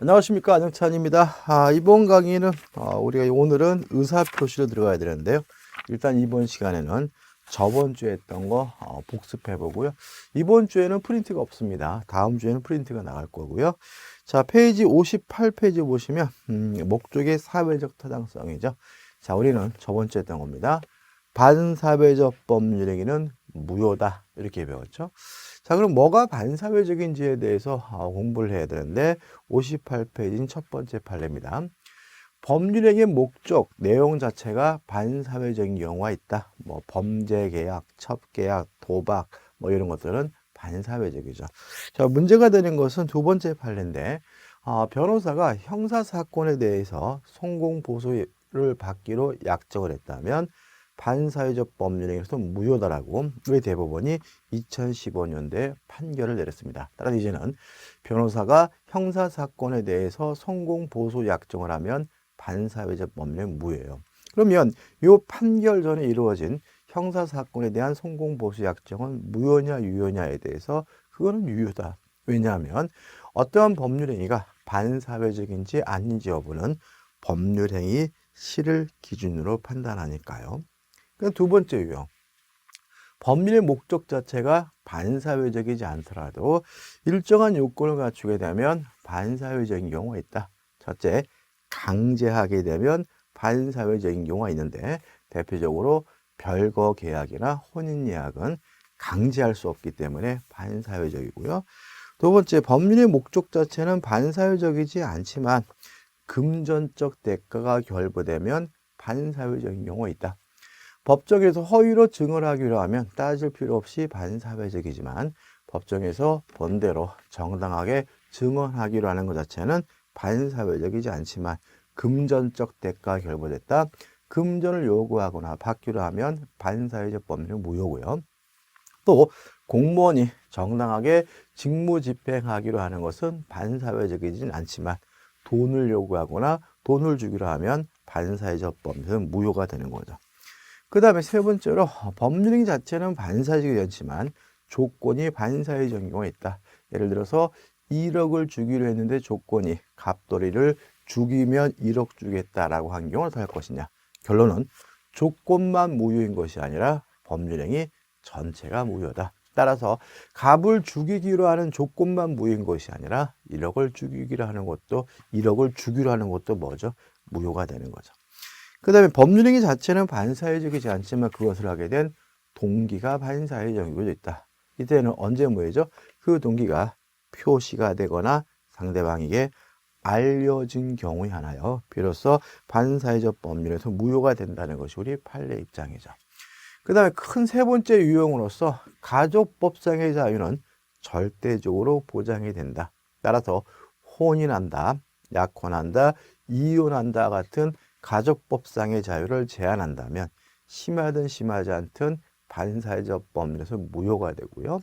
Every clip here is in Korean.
안녕하십니까, 안영찬입니다. 이번 강의는 우리가 오늘은 의사표시로 들어가야 되는데요. 일단 이번 시간에는 저번 주에 했던 거 복습해 보고요. 이번 주에는 프린트가 없습니다. 다음 주에는 프린트가 나갈 거고요. 자, 페이지 58페이지 보시면 목적의 사회적 타당성이죠. 자, 우리는 저번 주에 했던 겁니다. 반사회적 법률행위는 무효다, 이렇게 배웠죠. 자, 그럼 뭐가 반사회적인지에 대해서 공부를 해야 되는데 58페이지인 첫 번째 판례입니다. 법률행위의 목적, 내용 자체가 반사회적인 경우가 있다. 뭐 범죄 계약, 첩계약, 도박 뭐 이런 것들은 반사회적이죠. 자, 문제가 되는 것은 두 번째 판례인데 변호사가 형사사건에 대해서 성공보수를 받기로 약정을 했다면 반사회적 법률행위로서 무효다라고 우리 대법원이 2015년도에 판결을 내렸습니다. 따라서 이제는 변호사가 형사사건에 대해서 성공보수 약정을 하면 반사회적 법률행위 무효예요. 그러면 이 판결 전에 이루어진 형사사건에 대한 성공보수 약정은 무효냐 유효냐에 대해서 그거는 유효다. 왜냐하면 어떠한 법률행위가 반사회적인지 아닌지 여부는 법률행위 실을 기준으로 판단하니까요. 두 번째 유형. 법률의 목적 자체가 반사회적이지 않더라도 일정한 요건을 갖추게 되면 반사회적인 경우가 있다. 첫째, 강제하게 되면 반사회적인 경우가 있는데 대표적으로 별거 계약이나 혼인 예약은 강제할 수 없기 때문에 반사회적이고요. 두 번째, 법률의 목적 자체는 반사회적이지 않지만 금전적 대가가 결부되면 반사회적인 경우가 있다. 법정에서 허위로 증언을 하기로 하면 따질 필요 없이 반사회적이지만 법정에서 본대로 정당하게 증언하기로 하는 것 자체는 반사회적이지 않지만 금전적 대가가 결부됐다. 금전을 요구하거나 받기로 하면 반사회적 법률은 무효고요. 또 공무원이 정당하게 직무 집행하기로 하는 것은 반사회적이진 않지만 돈을 요구하거나 돈을 주기로 하면 반사회적 법률은 무효가 되는 거죠. 그 다음에 세 번째로 법률행위 자체는 반사회적이지 않지만 조건이 반사회적인 경우가 있다. 예를 들어서 1억을 주기로 했는데 조건이 갑돌이를 죽이면 1억 주겠다라고 한 경우는 어떻게 할 것이냐. 결론은 조건만 무효인 것이 아니라 법률행위 전체가 무효다. 따라서 갑을 죽이기로 하는 조건만 무효인 것이 아니라 1억을 죽이기로 하는 것도 1억을 주기로 하는 것도 뭐죠? 무효가 되는 거죠. 그 다음에 법률행위 자체는 반사회적이지 않지만 그것을 하게 된 동기가 반사회적이고 있다. 이때는 언제 무효죠? 그 동기가 표시가 되거나 상대방에게 알려진 경우에 하나요. 비로소 반사회적 법률에서 무효가 된다는 것이 우리 판례 입장이죠. 그 다음에 큰 세 번째 유형으로서 가족법상의 자유는 절대적으로 보장이 된다. 따라서 혼인한다, 약혼한다, 이혼한다 같은 가족법상의 자유를 제한한다면 심하든 심하지 않든 반사회적 법률에서 무효가 되고요.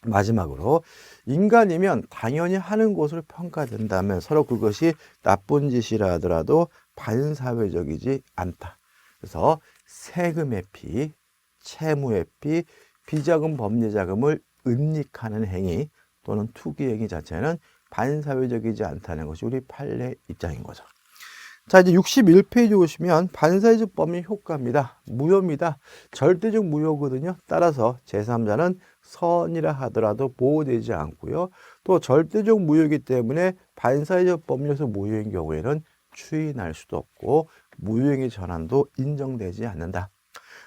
마지막으로 인간이면 당연히 하는 것으로 평가된다면 서로 그것이 나쁜 짓이라 하더라도 반사회적이지 않다. 그래서 세금의 피, 채무의 피, 비자금 법리자금을 은닉하는 행위 또는 투기 행위 자체는 반사회적이지 않다는 것이 우리 판례 입장인 거죠. 자, 이제 61페이지 오시면 반사회적 법률 효과입니다. 무효입니다. 절대적 무효거든요. 따라서 제3자는 선이라 하더라도 보호되지 않고요. 또 절대적 무효이기 때문에 반사회적 법률에서 무효인 경우에는 추인할 수도 없고 무효행위 전환도 인정되지 않는다.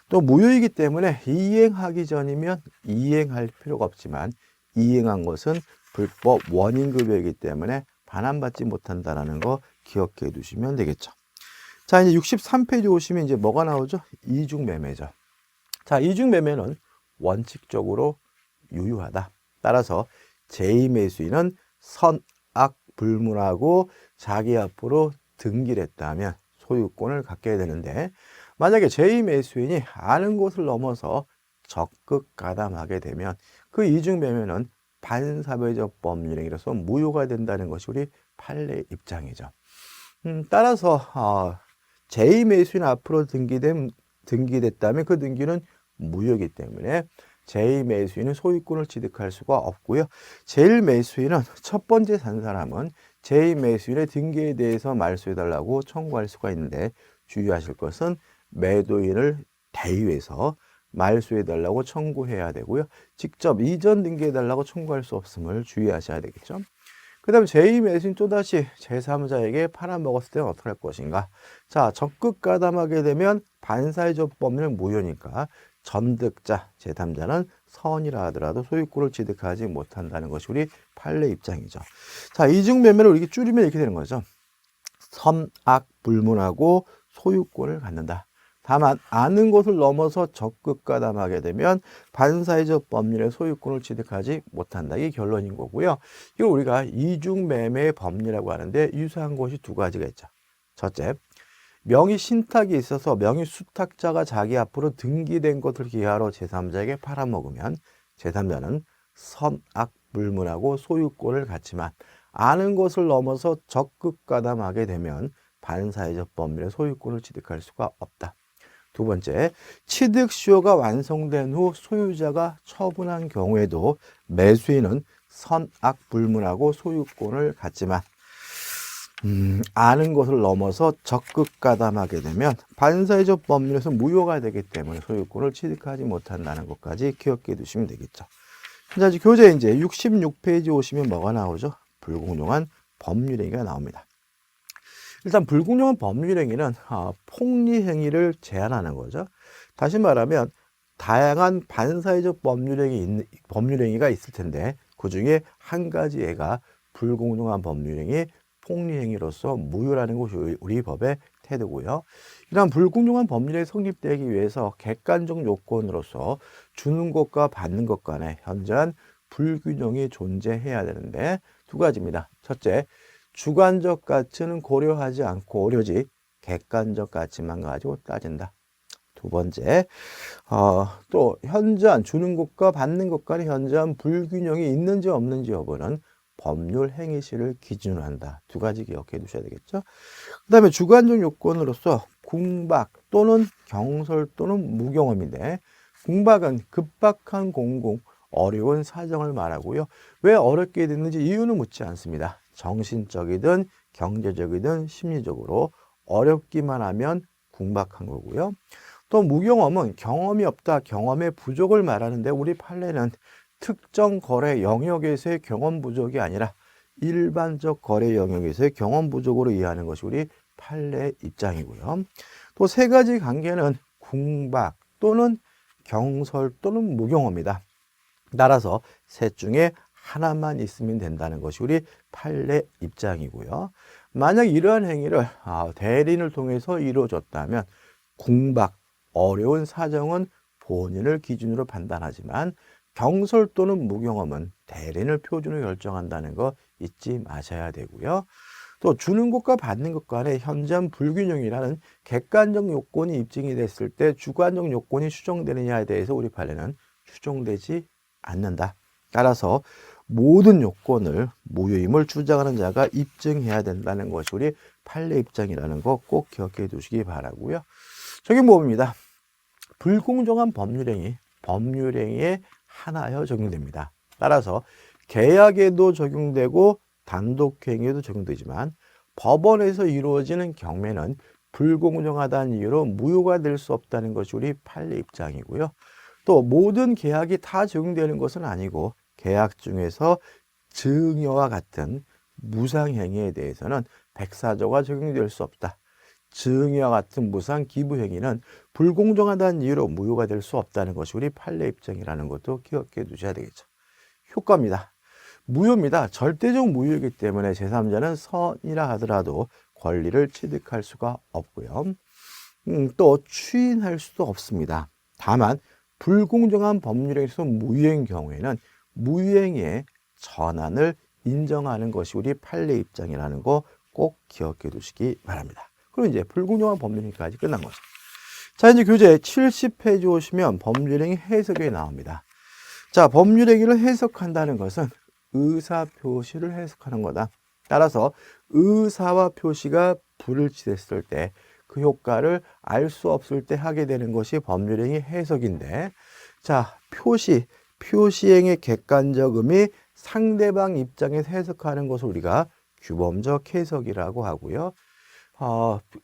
또 무효이기 때문에 이행하기 전이면 이행할 필요가 없지만 이행한 것은 불법 원인급여이기 때문에 반환받지 못한다는 거 기억해 두시면 되겠죠. 자, 이제 63페이지 오시면 이제 뭐가 나오죠? 이중매매죠. 자, 이중매매는 원칙적으로 유효하다. 따라서 제2매수인은 선악 불문하고 자기 앞으로 등기를 했다면 소유권을 갖게 되는데 만약에 제2매수인이 아는 것을 넘어서 적극 가담하게 되면 그 이중매매는 반사회적 법률행위로서 무효가 된다는 것이 우리 판례 입장이죠. 따라서 제2매수인 앞으로 등기됐다면 그 등기는 무효이기 때문에 제2매수인은 소유권을 취득할 수가 없고요. 제1매수인은 첫 번째 산 사람은 제2매수인의 등기에 대해서 말소해달라고 청구할 수가 있는데 주의하실 것은 매도인을 대의해서 말소해달라고 청구해야 되고요. 직접 이전 등기해달라고 청구할 수 없음을 주의하셔야 되겠죠. 그 다음에 제2매수인 또다시 제3자에게 팔아먹었을 때는 어떻게 할 것인가. 자, 적극 가담하게 되면 반사회적 법률은 무효니까 전득자, 제3자는 선이라 하더라도 소유권을 취득하지 못한다는 것이 우리 판례 입장이죠. 자, 이중매매를 이렇게 줄이면 이렇게 되는 거죠. 선악불문하고 소유권을 갖는다. 다만 아는 것을 넘어서 적극 가담하게 되면 반사회적 법률의 소유권을 취득하지 못한다. 이게 결론인 거고요. 이걸 우리가 이중매매의 법리라고 하는데 유사한 것이 두 가지가 있죠. 첫째, 명의 신탁이 있어서 명의 수탁자가 자기 앞으로 등기된 것을 기하로 제3자에게 팔아먹으면 제3자는 선악불문하고 소유권을 갖지만 아는 것을 넘어서 적극 가담하게 되면 반사회적 법률의 소유권을 취득할 수가 없다. 두 번째, 취득시효가 완성된 후 소유자가 처분한 경우에도 매수인은 선악불문하고 소유권을 갖지만 아는 것을 넘어서 적극 가담하게 되면 반사회적 법률에서 무효가 되기 때문에 소유권을 취득하지 못한다는 것까지 기억해 두시면 되겠죠. 자, 이제 교재 이제 66페이지 오시면 뭐가 나오죠? 불공정한 법률행위가 나옵니다. 일단 불공정한 법률행위는 폭리행위를 제한하는 거죠. 다시 말하면 다양한 반사회적 법률행위가 있을 텐데 그 중에 한 가지 예가 불공정한 법률행위, 폭리행위로서 무효라는 것이 우리 법의 태도고요. 이러한 불공정한 법률이 성립되기 위해서 객관적 요건으로서 주는 것과 받는 것 간에 현저한 불균형이 존재해야 되는데 두 가지입니다. 첫째, 주관적 가치는 고려하지 않고 오로지 객관적 가치만 가지고 따진다. 두 번째, 또 현저한 주는 것과 받는 것 간의 현저한 불균형이 있는지 없는지 여부는 법률 행위실을 기준으로 한다. 두 가지 기억해 두셔야 되겠죠. 그 다음에 주관적 요건으로서 궁박 또는 경솔 또는 무경험인데 궁박은 급박한 공공, 어려운 사정을 말하고요. 왜 어렵게 됐는지 이유는 묻지 않습니다. 정신적이든 경제적이든 심리적으로 어렵기만 하면 궁박한 거고요. 또 무경험은 경험이 없다, 경험의 부족을 말하는데 우리 판례는 특정 거래 영역에서의 경험 부족이 아니라 일반적 거래 영역에서의 경험 부족으로 이해하는 것이 우리 판례 입장이고요. 또 세 가지 관계는 궁박 또는 경솔 또는 무경험이다. 따라서 셋 중에 하나만 있으면 된다는 것이 우리 판례 입장이고요. 만약 이러한 행위를 대리인을 통해서 이루어졌다면 궁박, 어려운 사정은 본인을 기준으로 판단하지만 경솔 또는 무경험은 대리인을 표준으로 결정한다는 거 잊지 마셔야 되고요. 또 주는 것과 받는 것 간의 현저한 불균형이라는 객관적 요건이 입증이 됐을 때 주관적 요건이 수정되느냐에 대해서 우리 판례는 수정되지 않는다. 따라서 모든 요건을 무효임을 주장하는 자가 입증해야 된다는 것이 우리 판례 입장이라는 거 꼭 기억해 두시기 바라고요. 적용법입니다. 불공정한 법률행위, 법률행위에 하나여 적용됩니다. 따라서 계약에도 적용되고 단독행위에도 적용되지만 법원에서 이루어지는 경매는 불공정하다는 이유로 무효가 될 수 없다는 것이 우리 판례 입장이고요. 또 모든 계약이 다 적용되는 것은 아니고 계약 중에서 증여와 같은 무상행위에 대해서는 백사조가 적용될 수 없다. 증여와 같은 무상 기부행위는 불공정하다는 이유로 무효가 될 수 없다는 것이 우리 판례 입장이라는 것도 기억해 두셔야 되겠죠. 효과입니다. 무효입니다. 절대적 무효이기 때문에 제3자는 선이라 하더라도 권리를 취득할 수가 없고요. 또 추인할 수도 없습니다. 다만 불공정한 법률에서 무효인 경우에는 무효행위의 전환을 인정하는 것이 우리 판례 입장이라는 거 꼭 기억해 두시기 바랍니다. 그럼 이제 불공정한 법률행위까지 끝난 거죠. 자, 이제 교재 70페이지 오시면 법률행위 해석이 나옵니다. 자, 법률행위를 해석한다는 것은 의사표시를 해석하는 거다. 따라서 의사와 표시가 불일치됐을 때 그 효과를 알 수 없을 때 하게 되는 것이 법률행위 해석인데, 자, 표시행의 객관적 의미 상대방 입장에서 해석하는 것을 우리가 규범적 해석이라고 하고요.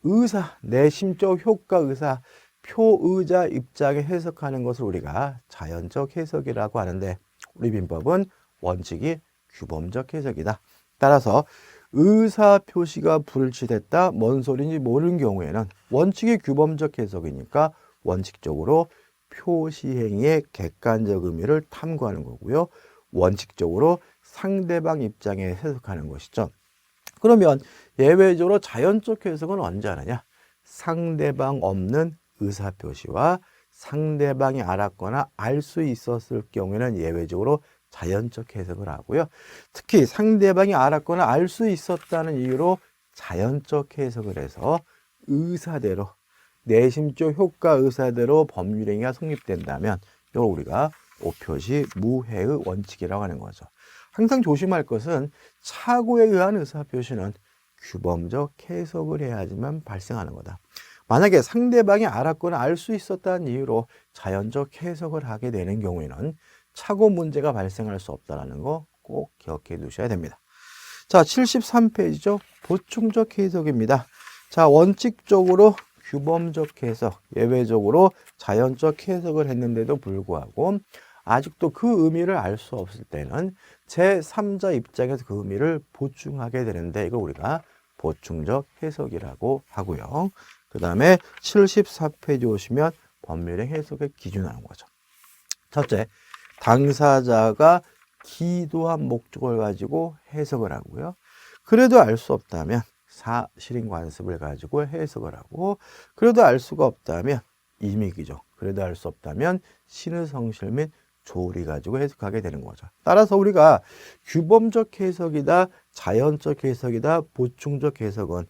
의사, 내심적 효과 의사, 표의자 입장에 해석하는 것을 우리가 자연적 해석이라고 하는데 우리 민법은 원칙이 규범적 해석이다. 따라서 의사 표시가 불일치됐다. 뭔 소리인지 모르는 경우에는 원칙이 규범적 해석이니까 원칙적으로 표시행위의 객관적 의미를 탐구하는 거고요. 원칙적으로 상대방 입장에 해석하는 것이죠. 그러면 예외적으로 자연적 해석은 언제 하느냐? 상대방 없는 의사표시와 상대방이 알았거나 알 수 있었을 경우에는 예외적으로 자연적 해석을 하고요. 특히 상대방이 알았거나 알 수 있었다는 이유로 자연적 해석을 해서 의사대로, 내심적 효과 의사대로 법률행위가 성립된다면 이걸 우리가 오표시 무해의 원칙이라고 하는 거죠. 항상 조심할 것은 착오에 의한 의사표시는 규범적 해석을 해야지만 발생하는 거다. 만약에 상대방이 알았거나 알 수 있었다는 이유로 자연적 해석을 하게 되는 경우에는 착오 문제가 발생할 수 없다는 거 꼭 기억해 두셔야 됩니다. 자, 73페이지죠. 보충적 해석입니다. 자, 원칙적으로 규범적 해석, 예외적으로 자연적 해석을 했는데도 불구하고 아직도 그 의미를 알 수 없을 때는 제3자 입장에서 그 의미를 보충하게 되는데 이거 우리가 보충적 해석이라고 하고요. 그 다음에 74페이지 오시면 법률의 해석의 기준을 하는 거죠. 첫째, 당사자가 기도한 목적을 가지고 해석을 하고요. 그래도 알 수 없다면 사실인 관습을 가지고 해석을 하고, 그래도 알 수가 없다면 임의기죠. 그래도 알 수 없다면 신의성실 및 조리 가지고 해석하게 되는 거죠. 따라서 우리가 규범적 해석이다, 자연적 해석이다, 보충적 해석은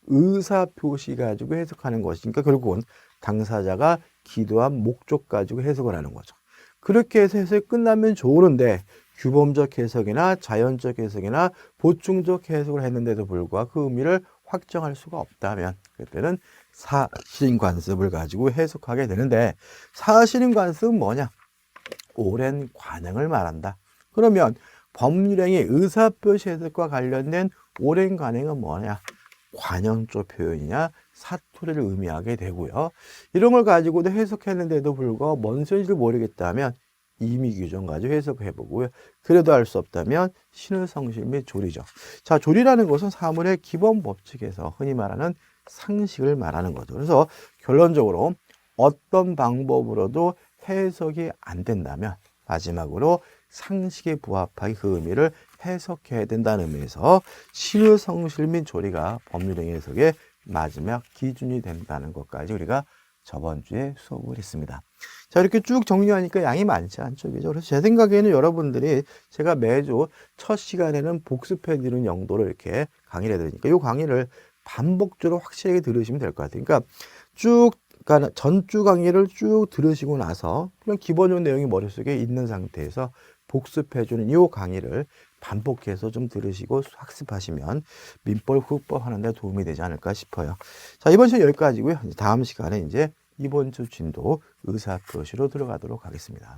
의사표시 가지고 해석하는 것이니까 결국은 당사자가 기도한 목적 가지고 해석을 하는 거죠. 그렇게 해서 해석이 끝나면 좋은데 규범적 해석이나 자연적 해석이나 보충적 해석을 했는데도 불구하고 그 의미를 확정할 수가 없다면 그때는 사실인 관습을 가지고 해석하게 되는데, 사실인 관습은 뭐냐? 오랜 관행을 말한다. 그러면 법률행위 의사표시 해석과 관련된 오랜 관행은 뭐냐? 관형적 표현이냐 사투리를 의미하게 되고요. 이런 걸 가지고도 해석했는데도 불구하고 뭔 소리인지 모르겠다면 임의규정 가지고 해석해보고요. 그래도 알 수 없다면 신의성실 및 조리죠. 자, 조리라는 것은 사물의 기본 법칙에서 흔히 말하는 상식을 말하는 거죠. 그래서 결론적으로 어떤 방법으로도 해석이 안 된다면 마지막으로 상식에 부합하게 그 의미를 해석해야 된다는 의미에서 신의성실 및 조리가 법률행위 해석의 마지막 기준이 된다는 것까지 우리가 저번 주에 수업을 했습니다. 자, 이렇게 쭉 정리하니까 양이 많지 않죠, 그죠? 그래서 제 생각에는 여러분들이 제가 매주 첫 시간에는 복습해 드리는 용도로 이렇게 강의를 해드리니까 이 강의를 반복적으로 확실하게 들으시면 될 것 같아요. 그러니까 그러니까 전주 강의를 쭉 들으시고 나서 그냥 기본적인 내용이 머릿속에 있는 상태에서 복습해주는 이 강의를 반복해서 좀 들으시고 학습하시면 민법, 국법 하는 데 도움이 되지 않을까 싶어요. 자, 이번 시간 여기까지고요. 다음 시간에 이제 이번 주 진도 의사표시로 들어가도록 하겠습니다.